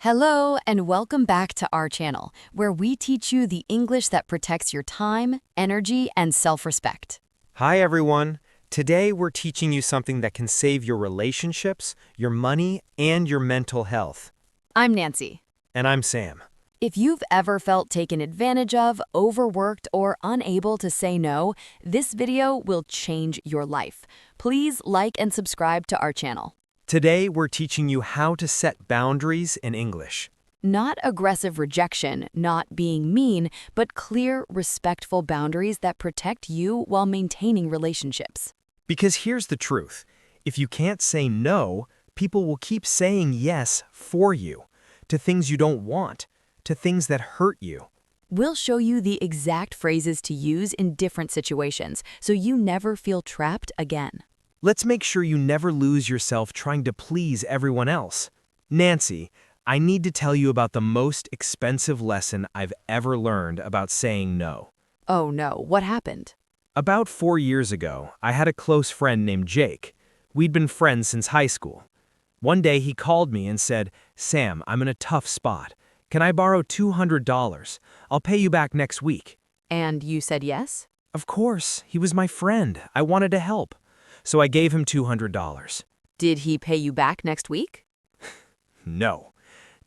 Hello, and welcome back to our channel, where we teach you the English that protects your time, energy, and self-respect. Hi everyone. Today we're teaching you something that can save your relationships, your money, and your mental health. I'm Nancy. And I'm Sam. If you've ever felt taken advantage of, overworked, or unable to say no, this video will change your life. Please like and subscribe to our channel. Today we're teaching you how to set boundaries in English. Not aggressive rejection, not being mean, but clear, respectful boundaries that protect you while maintaining relationships. Because here's the truth. If you can't say no, people will keep saying yes for you, to things you don't want, to things that hurt you. We'll show you the exact phrases to use in different situations, so you never feel trapped again. Let's make sure you never lose yourself trying to please everyone else. Nancy, I need to tell you about the most expensive lesson I've ever learned about saying no. Oh no, what happened? About 4 years ago, I had a close friend named Jake. We'd been friends since high school. One day he called me and said, "Sam, I'm in a tough spot. Can I borrow $200? I'll pay you back next week." And you said yes? Of course, he was my friend. I wanted to help. So I gave him $200. Did he pay you back next week? No.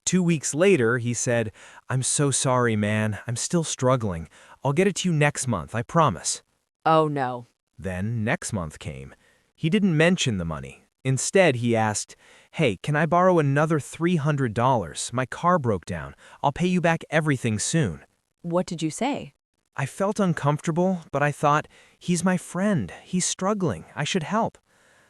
2 weeks later, he said, "I'm so sorry, man. I'm still struggling. I'll get it to you next month, I promise." Oh no. Then next month came. He didn't mention the money. Instead, he asked, "Hey, can I borrow another $300? My car broke down. I'll pay you back everything soon." What did you say? I felt uncomfortable, but I thought, he's my friend. He's struggling. I should help.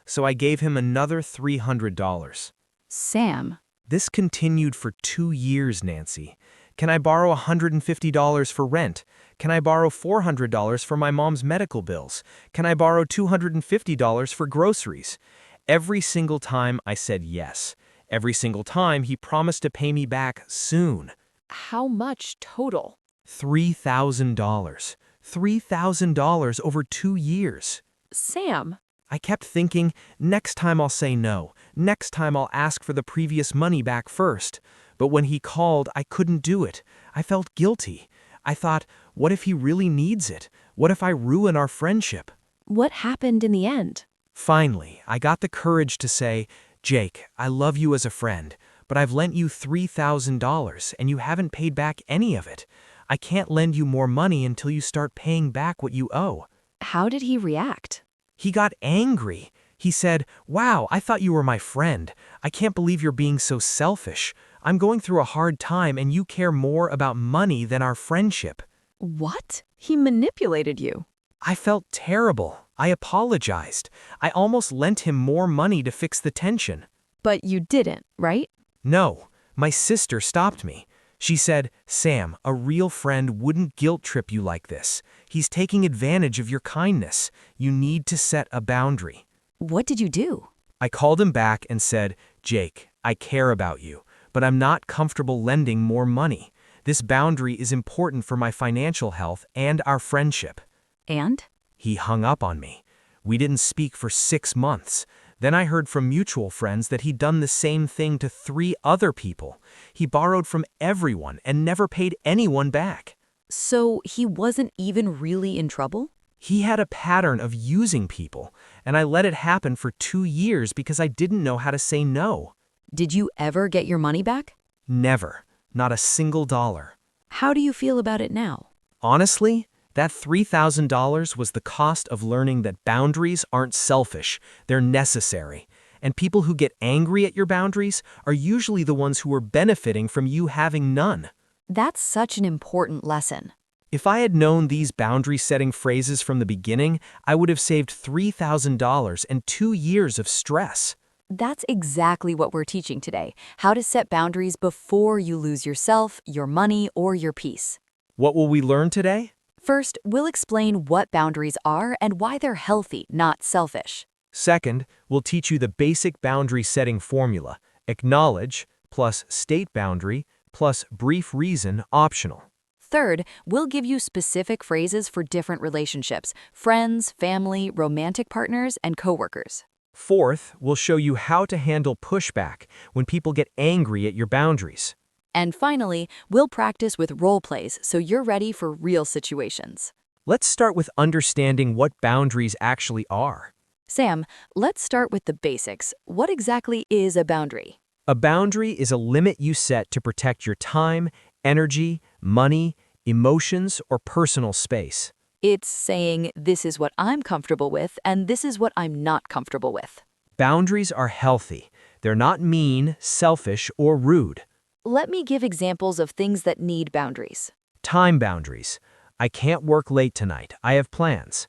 So I gave him another $300. Sam. This continued for 2 years, Nancy. Can I borrow $150 for rent? Can I borrow $400 for my mom's medical bills? Can I borrow $250 for groceries? Every single time I said yes. Every single time he promised to pay me back soon. How much total? $3,000. $3,000 over 2 years. Sam. I kept thinking, next time I'll say no. Next time I'll ask for the previous money back first. But when he called, I couldn't do it. I felt guilty. I thought, what if he really needs it? What if I ruin our friendship? What happened in the end? Finally, I got the courage to say, "Jake, I love you as a friend, but I've lent you $3,000 and you haven't paid back any of it. I can't lend you more money until you start paying back what you owe." How did he react? He got angry. He said, "Wow, I thought you were my friend. I can't believe you're being so selfish. I'm going through a hard time and you care more about money than our friendship." What? He manipulated you. I felt terrible. I apologized. I almost lent him more money to fix the tension. But you didn't, right? No, my sister stopped me. She said, "Sam, a real friend wouldn't guilt trip you like this. He's taking advantage of your kindness. You need to set a boundary." What did you do? I called him back and said, "Jake, I care about you, but I'm not comfortable lending more money. This boundary is important for my financial health and our friendship." And? He hung up on me. We didn't speak for 6 months. Then I heard from mutual friends that he'd done the same thing to 3 other people. He borrowed from everyone and never paid anyone back. So he wasn't even really in trouble? He had a pattern of using people, and I let it happen for 2 years because I didn't know how to say no. Did you ever get your money back? Never. Not a single dollar. How do you feel about it now? Honestly, that $3,000 was the cost of learning that boundaries aren't selfish, they're necessary. And people who get angry at your boundaries are usually the ones who are benefiting from you having none. That's such an important lesson. If I had known these boundary-setting phrases from the beginning, I would have saved $3,000 and 2 years of stress. That's exactly what we're teaching today, how to set boundaries before you lose yourself, your money, or your peace. What will we learn today? First, we'll explain what boundaries are and why they're healthy, not selfish. Second, we'll teach you the basic boundary setting formula, acknowledge plus state boundary plus brief reason optional. Third, we'll give you specific phrases for different relationships, friends, family, romantic partners, and coworkers. Fourth, we'll show you how to handle pushback when people get angry at your boundaries. And finally, we'll practice with role plays so you're ready for real situations. Let's start with understanding what boundaries actually are. Sam, let's start with the basics. What exactly is a boundary? A boundary is a limit you set to protect your time, energy, money, emotions, or personal space. It's saying this is what I'm comfortable with and this is what I'm not comfortable with. Boundaries are healthy. They're not mean, selfish, or rude. Let me give examples of things that need boundaries. Time boundaries. I can't work late tonight. I have plans.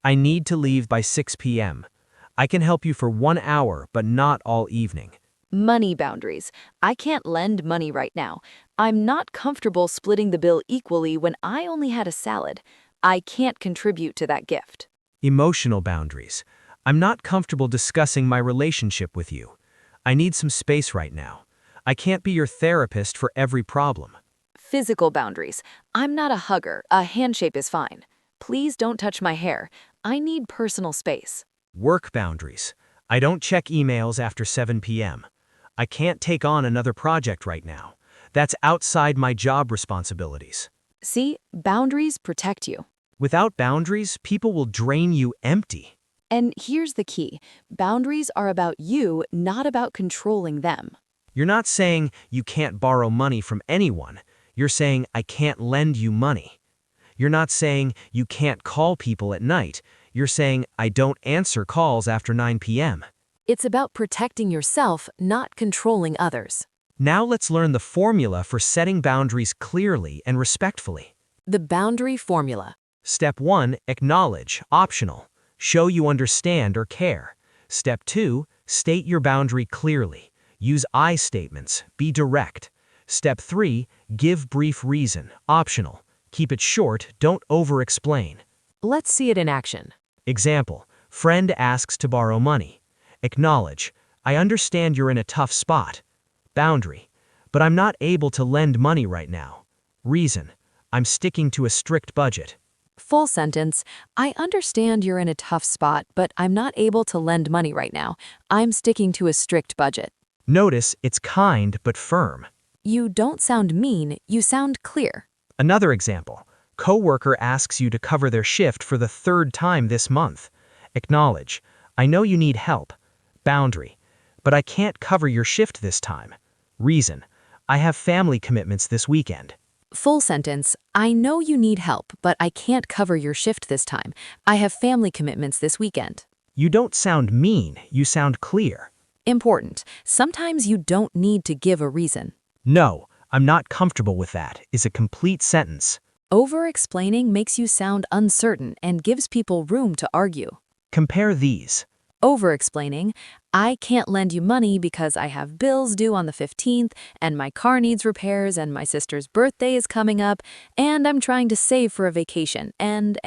I need to leave by 6 p.m. I can help you for 1 hour, but not all evening. Money boundaries. I can't lend money right now. I'm not comfortable splitting the bill equally when I only had a salad. I can't contribute to that gift. Emotional boundaries. I'm not comfortable discussing my relationship with you. I need some space right now. I can't be your therapist for every problem. Physical boundaries. I'm not a hugger. A handshake is fine. Please don't touch my hair. I need personal space. Work boundaries. I don't check emails after 7 p.m. I can't take on another project right now. That's outside my job responsibilities. See, boundaries protect you. Without boundaries, people will drain you empty. And here's the key. Boundaries are about you, not about controlling them. You're not saying you can't borrow money from anyone. You're saying I can't lend you money. You're not saying you can't call people at night. You're saying I don't answer calls after 9 p.m. It's about protecting yourself, not controlling others. Now let's learn the formula for setting boundaries clearly and respectfully. The boundary formula. Step 1, acknowledge, optional. Show you understand or care. Step 2, state your boundary clearly. Use I statements, be direct. Step 3, give brief reason, optional. Keep it short, don't over-explain. Let's see it in action. Example, friend asks to borrow money. Acknowledge, I understand you're in a tough spot. Boundary, but I'm not able to lend money right now. Reason, I'm sticking to a strict budget. Full sentence. I understand you're in a tough spot, but I'm not able to lend money right now. I'm sticking to a strict budget. Notice it's kind but firm. You don't sound mean, you sound clear. Another example, coworker asks you to cover their shift for the 3rd time this month. Acknowledge, I know you need help. Boundary, but I can't cover your shift this time. Reason, I have family commitments this weekend. Full sentence. I know you need help, but I can't cover your shift this time. I have family commitments this weekend. You don't sound mean, you sound clear. Important. Sometimes you don't need to give a reason. No, I'm not comfortable with that is a complete sentence. Over-explaining makes you sound uncertain and gives people room to argue. Compare these. Over-explaining, I can't lend you money because I have bills due on the 15th, and my car needs repairs, and my sister's birthday is coming up, and I'm trying to save for a vacation, and.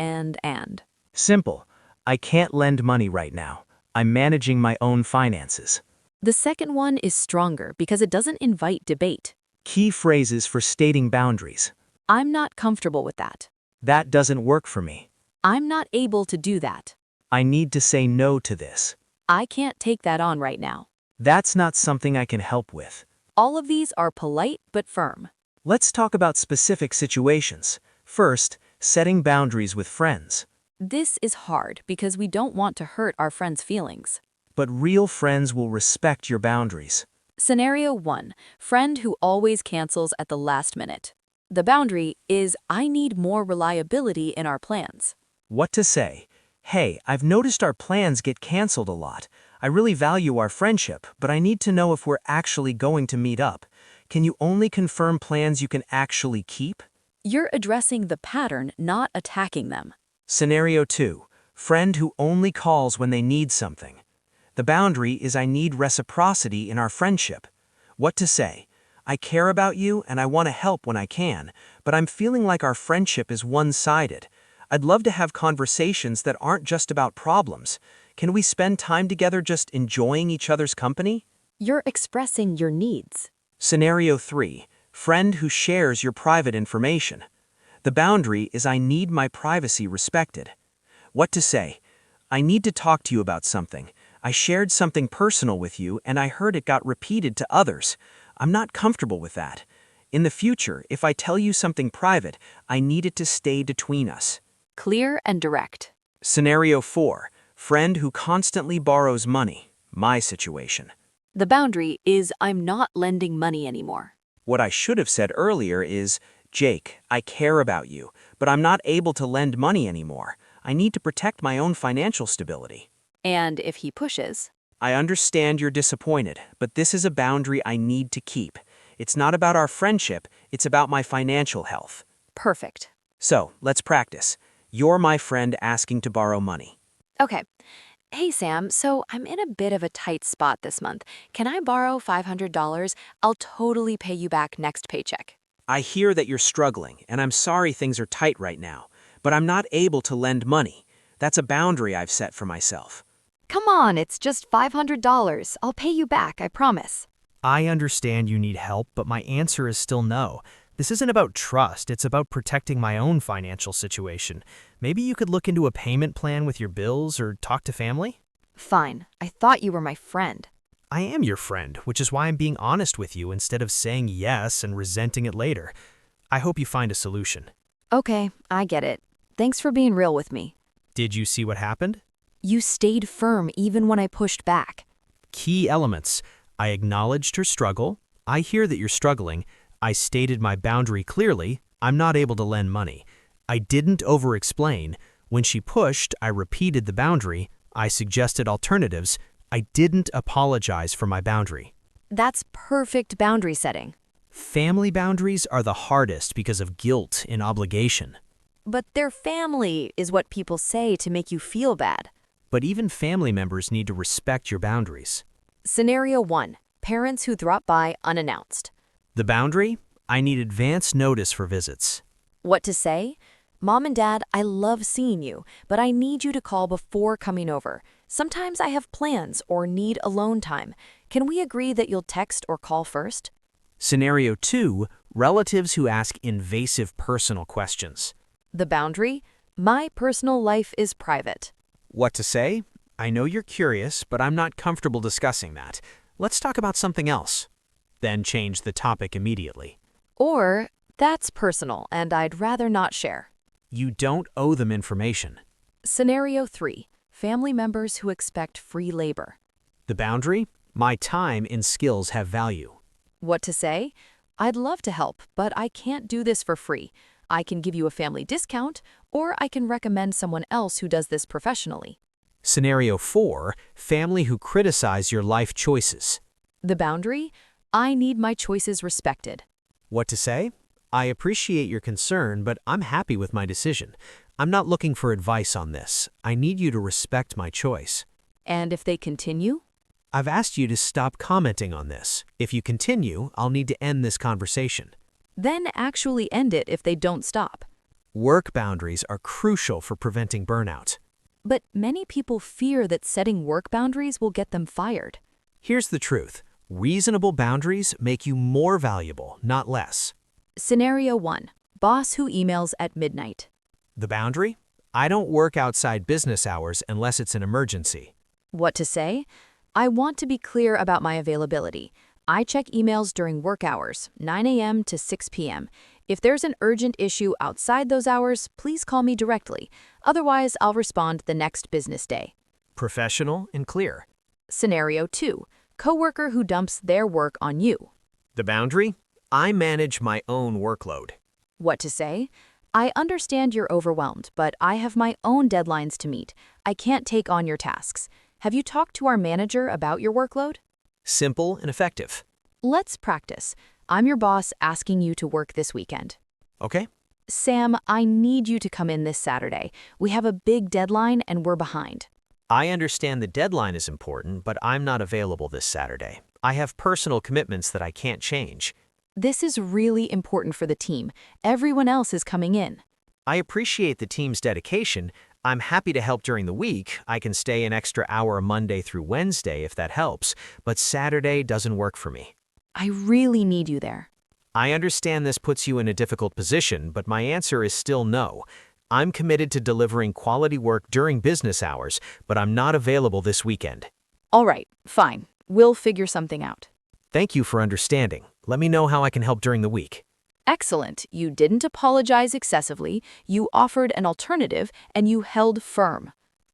Simple. I can't lend money right now. I'm managing my own finances. The second one is stronger because it doesn't invite debate. Key phrases for stating boundaries. I'm not comfortable with that. That doesn't work for me. I'm not able to do that. I need to say no to this. I can't take that on right now. That's not something I can help with. All of these are polite but firm. Let's talk about specific situations. First, setting boundaries with friends. This is hard because we don't want to hurt our friends' feelings. But real friends will respect your boundaries. Scenario 1. Friend who always cancels at the last minute. The boundary is I need more reliability in our plans. What to say? Hey, I've noticed our plans get canceled a lot. I really value our friendship, but I need to know if we're actually going to meet up. Can you only confirm plans you can actually keep? You're addressing the pattern, not attacking them. Scenario 2. Friend who only calls when they need something. The boundary is I need reciprocity in our friendship. What to say? I care about you and I want to help when I can, but I'm feeling like our friendship is one-sided. I'd love to have conversations that aren't just about problems. Can we spend time together just enjoying each other's company? You're expressing your needs. Scenario 3. Friend who shares your private information. The boundary is I need my privacy respected. What to say? I need to talk to you about something. I shared something personal with you and I heard it got repeated to others. I'm not comfortable with that. In the future, if I tell you something private, I need it to stay between us. Clear and direct. Scenario 4. Friend who constantly borrows money. My situation. The boundary is I'm not lending money anymore. What I should have said earlier is, Jake, I care about you, but I'm not able to lend money anymore. I need to protect my own financial stability. And if he pushes, I understand you're disappointed, but this is a boundary I need to keep. It's not about our friendship, it's about my financial health. perfect. So, let's practice. You're my friend asking to borrow money. Okay. Hey, Sam, so I'm in a bit of a tight spot this month. Can I borrow $500? I'll totally pay you back next paycheck. I hear that you're struggling, and I'm sorry things are tight right now, but I'm not able to lend money. That's a boundary I've set for myself. Come on, it's just $500. I'll pay you back, I promise. I understand you need help, but my answer is still no. This isn't about trust, it's about protecting my own financial situation. Maybe you could look into a payment plan with your bills or talk to family? Fine. I thought you were my friend. I am your friend, which is why I'm being honest with you instead of saying yes and resenting it later. I hope you find a solution. Okay, I get it. Thanks for being real with me. Did you see what happened? You stayed firm even when I pushed back. Key elements. I acknowledged her struggle. I hear that you're struggling. I stated my boundary clearly. I'm not able to lend money. I didn't over-explain. When she pushed, I repeated the boundary. I suggested alternatives. I didn't apologize for my boundary. That's perfect boundary setting. Family boundaries are the hardest because of guilt and obligation. But their family is what people say to make you feel bad. But even family members need to respect your boundaries. Scenario 1. Parents who drop by unannounced. The boundary? I need advance notice for visits. What to say? Mom and Dad, I love seeing you, but I need you to call before coming over. Sometimes I have plans or need alone time. Can we agree that you'll text or call first? Scenario 2. Relatives who ask invasive personal questions. The boundary? My personal life is private. What to say? I know you're curious, but I'm not comfortable discussing that. Let's talk about something else. Then change the topic immediately. Or, that's personal and I'd rather not share. You don't owe them information. Scenario 3. Family members who expect free labor. The boundary? My time and skills have value. What to say? I'd love to help, but I can't do this for free. I can give you a family discount, or I can recommend someone else who does this professionally. Scenario 4. Family who criticize your life choices. The boundary? I need my choices respected. What to say? I appreciate your concern, but I'm happy with my decision. I'm not looking for advice on this. I need you to respect my choice. And if they continue? I've asked you to stop commenting on this. If you continue, I'll need to end this conversation. Then actually end it if they don't stop. Work boundaries are crucial for preventing burnout. But many people fear that setting work boundaries will get them fired. Here's the truth. Reasonable boundaries make you more valuable, not less. Scenario 1. Boss who emails at midnight. The boundary? I don't work outside business hours unless it's an emergency. What to say? I want to be clear about my availability. I check emails during work hours, 9 a.m. to 6 p.m. If there's an urgent issue outside those hours, please call me directly. Otherwise, I'll respond the next business day. Professional and clear. Scenario 2. Coworker who dumps their work on you. The boundary? I manage my own workload. What to say? I understand you're overwhelmed, but I have my own deadlines to meet. I can't take on your tasks. Have you talked to our manager about your workload? Simple and effective. Let's practice. I'm your boss asking you to work this weekend. Okay? Sam, I need you to come in this Saturday. We have a big deadline and we're behind. I understand the deadline is important, but I'm not available this Saturday. I have personal commitments that I can't change. This is really important for the team. Everyone else is coming in. I appreciate the team's dedication. I'm happy to help during the week. I can stay an extra hour Monday through Wednesday if that helps, but Saturday doesn't work for me. I really need you there. I understand this puts you in a difficult position, but my answer is still no. I'm committed to delivering quality work during business hours, but I'm not available this weekend. All right, fine. We'll figure something out. Thank you for understanding. Let me know how I can help during the week. Excellent. You didn't apologize excessively, you offered an alternative, and you held firm.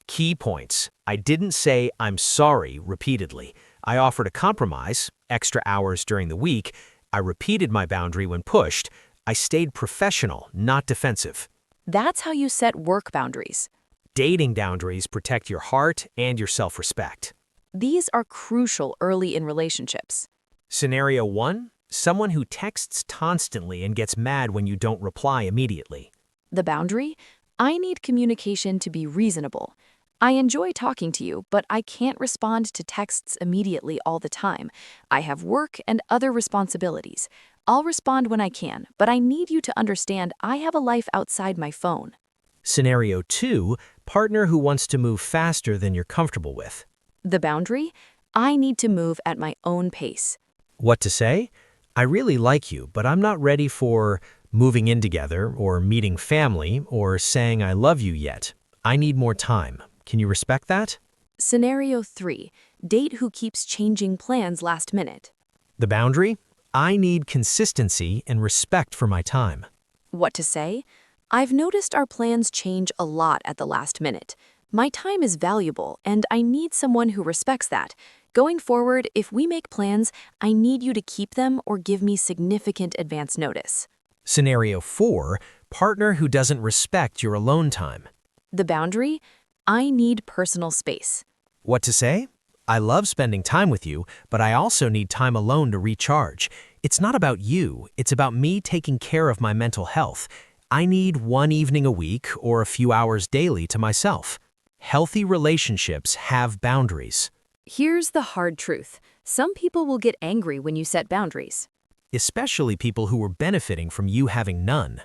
Key points. I didn't say I'm sorry repeatedly. I offered a compromise, extra hours during the week. I repeated my boundary when pushed. I stayed professional, not defensive. That's how you set work boundaries. Dating boundaries protect your heart and your self-respect. These are crucial early in relationships. Scenario 1. Someone who texts constantly and gets mad when you don't reply immediately. The boundary? I need communication to be reasonable. I enjoy talking to you, but I can't respond to texts immediately all the time. I have work and other responsibilities. I'll respond when I can, but I need you to understand I have a life outside my phone. Scenario 2. Partner who wants to move faster than you're comfortable with. The boundary? I need to move at my own pace. What to say? I really like you, but I'm not ready for moving in together or meeting family or saying I love you yet. I need more time. Can you respect that? Scenario 3. Date who keeps changing plans last minute. The boundary? I need consistency and respect for my time. What to say? I've noticed our plans change a lot at the last minute. My time is valuable, and I need someone who respects that. Going forward, if we make plans, I need you to keep them or give me significant advance notice. Scenario 4. Partner who doesn't respect your alone time. The boundary? I need personal space. What to say? I love spending time with you, but I also need time alone to recharge. It's not about you, it's about me taking care of my mental health. I need one evening a week or a few hours daily to myself. Healthy relationships have boundaries. Here's the hard truth. Some people will get angry when you set boundaries. Especially people who are benefiting from you having none.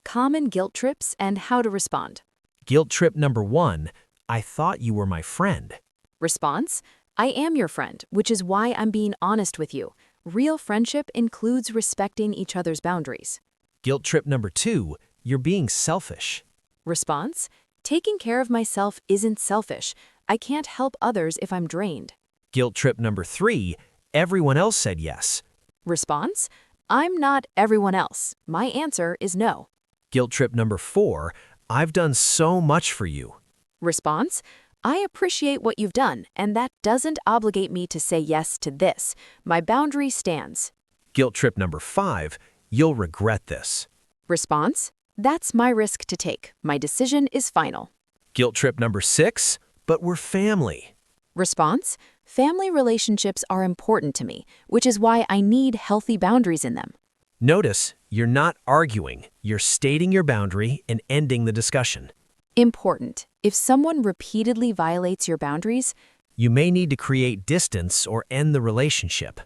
Common guilt trips and how to respond. Guilt trip number 1. I thought you were my friend. Response? I am your friend, which is why I'm being honest with you. Real friendship includes respecting each other's boundaries. Guilt trip number 2. You're being selfish. Response? Taking care of myself isn't selfish. I can't help others if I'm drained. Guilt trip number 3. Everyone else said yes. Response? I'm not everyone else. My answer is no. Guilt trip number 4. I've done so much for you. Response? I appreciate what you've done, and that doesn't obligate me to say yes to this. My boundary stands. Guilt trip number 5. You'll regret this. Response? That's my risk to take. My decision is final. Guilt trip number 6. But we're family. Response? Family relationships are important to me, which is why I need healthy boundaries in them. Notice, you're not arguing. You're stating your boundary and ending the discussion. Important. If someone repeatedly violates your boundaries, You may need to create distance or end the relationship.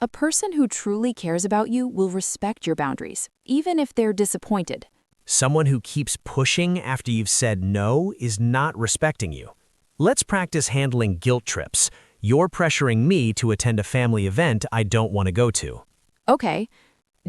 a person who truly cares about you will respect your boundaries, even if they're disappointed. Someone who keeps pushing after you've said no is not respecting you. Let's practice handling guilt trips. You're pressuring me to attend a family event I don't want to go to. Okay.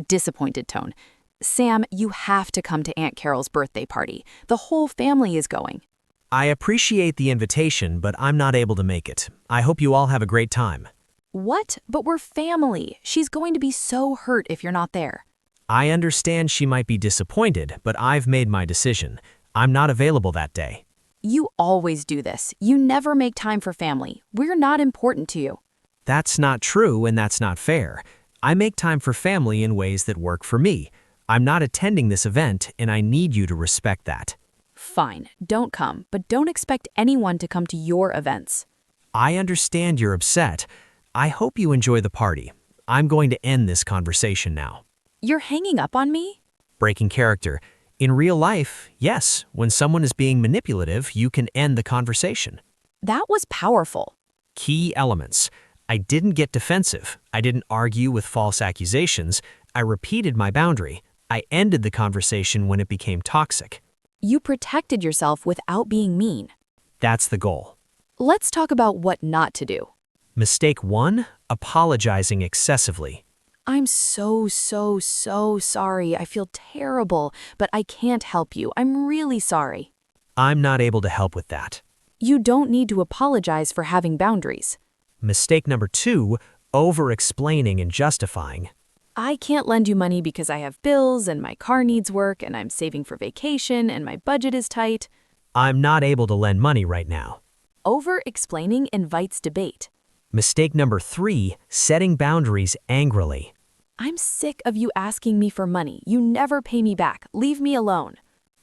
Disappointed tone. Sam, you have to come to Aunt Carol's birthday party. The whole family is going. I appreciate the invitation, but I'm not able to make it. I hope you all have a great time. What? But we're family. She's going to be so hurt if you're not there. I understand she might be disappointed, but I've made my decision. I'm not available that day. You always do this. You never make time for family. We're not important to you. That's not true and that's not fair. I make time for family in ways that work for me. I'm not attending this event and I need you to respect that. Fine, don't come, but don't expect anyone to come to your events. I understand you're upset. I hope you enjoy the party. I'm going to end this conversation now. You're hanging up on me? Breaking character. In real life, yes, when someone is being manipulative, you can end the conversation. That was powerful. Key elements. I didn't get defensive. I didn't argue with false accusations. I repeated my boundary. I ended the conversation when it became toxic. You protected yourself without being mean. That's the goal. Let's talk about what not to do. Mistake 1, apologizing excessively. I'm so sorry. I feel terrible, but I can't help you. I'm really sorry. I'm not able to help with that. You don't need to apologize for having boundaries. Mistake number 2, over-explaining and justifying. I can't lend you money because I have bills and my car needs work and I'm saving for vacation and my budget is tight. I'm not able to lend money right now. Over-explaining invites debate. Mistake number 3, setting boundaries angrily. I'm sick of you asking me for money. You never pay me back. Leave me alone.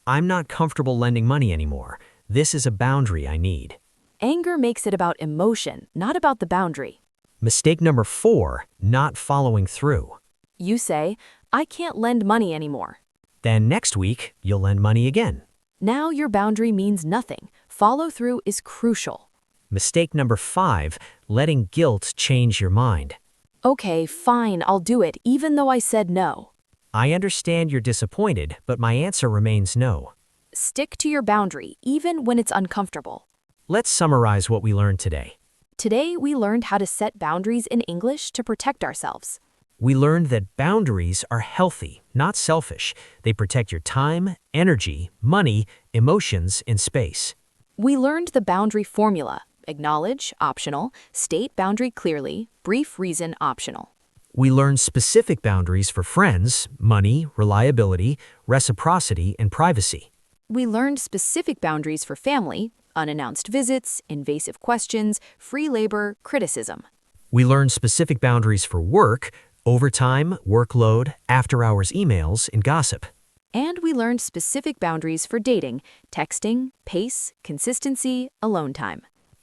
I'm not comfortable lending money anymore. This is a boundary I need. Anger makes it about emotion, not about the boundary. Mistake number 4, not following through. You say, I can't lend money anymore. Then next week, you'll lend money again. Now your boundary means nothing. Follow through is crucial. Mistake number 5, letting guilt change your mind. Okay, fine, I'll do it, even though I said no. I understand you're disappointed, but my answer remains no. Stick to your boundary, even when it's uncomfortable. Let's summarize what we learned today. Today, we learned how to set boundaries in English to protect ourselves. We learned that boundaries are healthy, not selfish. They protect your time, energy, money, emotions, and space. We learned the boundary formula: acknowledge, optional; state boundary clearly; brief reason, optional. We learned specific boundaries for friends, money, reliability, reciprocity, and privacy. We learned specific boundaries for family: unannounced visits, invasive questions, free labor, criticism. We learned specific boundaries for work, overtime, workload, after-hours emails, and gossip. And we learned specific boundaries for dating: texting, pace, consistency, alone time.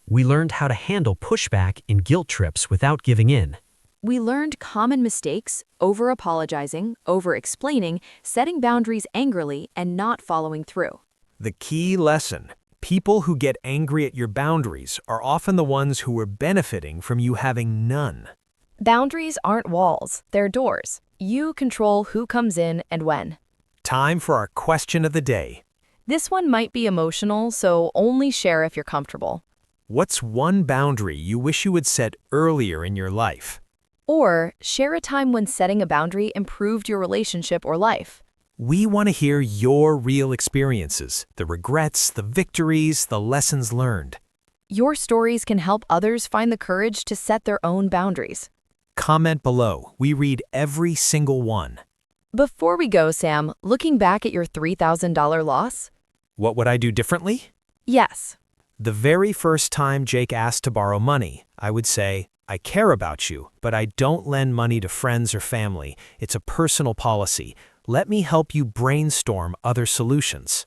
We learned how to handle pushback and guilt trips without giving in. We learned common mistakes: over-apologizing, over-explaining, setting boundaries angrily, and not following through. The key lesson: people who get angry at your boundaries are often the ones who are benefiting from you having none. Boundaries aren't walls, they're doors. You control who comes in and when. Time for our question of the day. This one might be emotional, so only share if you're comfortable. What's one boundary you wish you would set earlier in your life? Or share a time when setting a boundary improved your relationship or life. We want to hear your real experiences, the regrets, the victories, the lessons learned. Your stories can help others find the courage to set their own boundaries. Comment below. We read every single one. Before we go, Sam, looking back at your $3,000 loss? What would I do differently? Yes. The very first time Jake asked to borrow money, I would say, I care about you, but I don't lend money to friends or family. It's a personal policy. Let me help you brainstorm other solutions.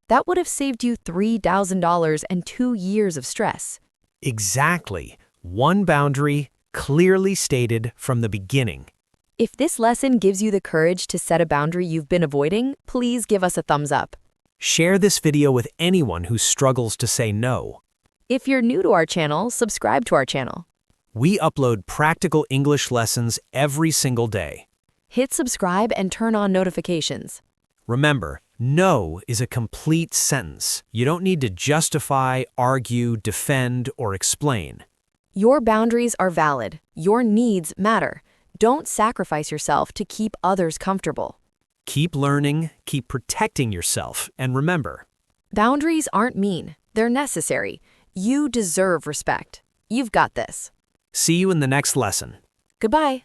That would have saved you $3,000 and 2 years of stress. Exactly. One boundary, clearly stated from the beginning. If this lesson gives you the courage to set a boundary you've been avoiding, please give us a thumbs up. Share this video with anyone who struggles to say no. If you're new to our channel, subscribe to our channel. We upload practical English lessons every single day. Hit subscribe and turn on notifications. Remember, no is a complete sentence. You don't need to justify, argue, defend, or explain. Your boundaries are valid. Your needs matter. Don't sacrifice yourself to keep others comfortable. Keep learning, keep protecting yourself, and remember, Boundaries aren't mean. They're necessary. You deserve respect. You've got this. see you in the next lesson. Goodbye.